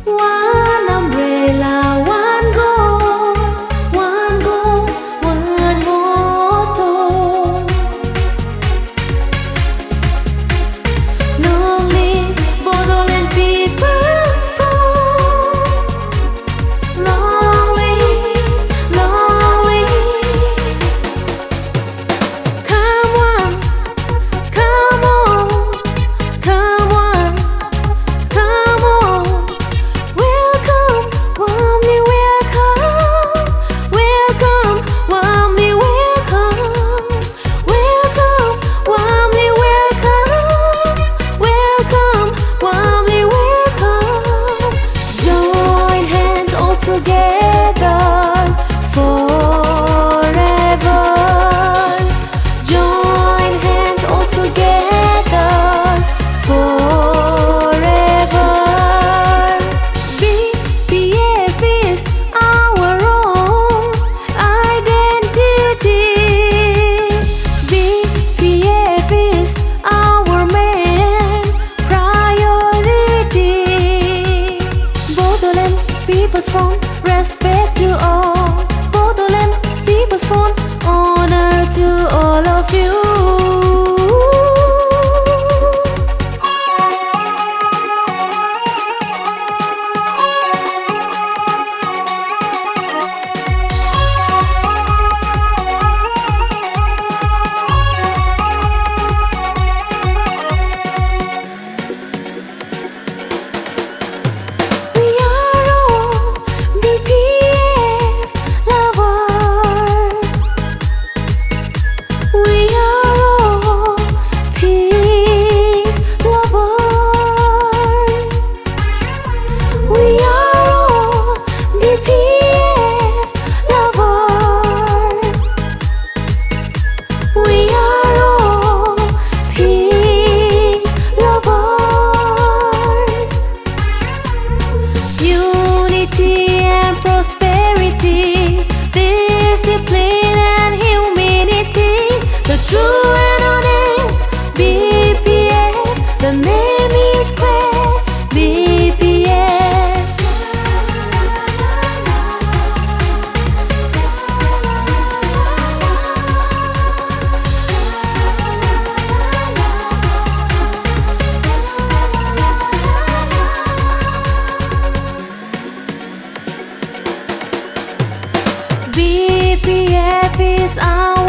One umbrella, one goal, one goal, one motto. Long live Bodo and people's fall. Long live, long live. Come on, come on, come on, come on. Welcome, warmly welcome. Welcome, warmly welcome. Welcome, warmly welcome. Welcome, warmly welcome. Join hands all together forever. Join hands all together forever. BPF is our own identity. BPF is our main priority. Bodoland People's Front, respect to all. Bodoland People's Front, honor to all of you. We are all BPF lovers. We are all peace lovers. We are all BPF lovers. We are all peace lovers. Unity and prosperity, discipline and humility, the true and honest BPF, the name is clear, BPF. BPF is our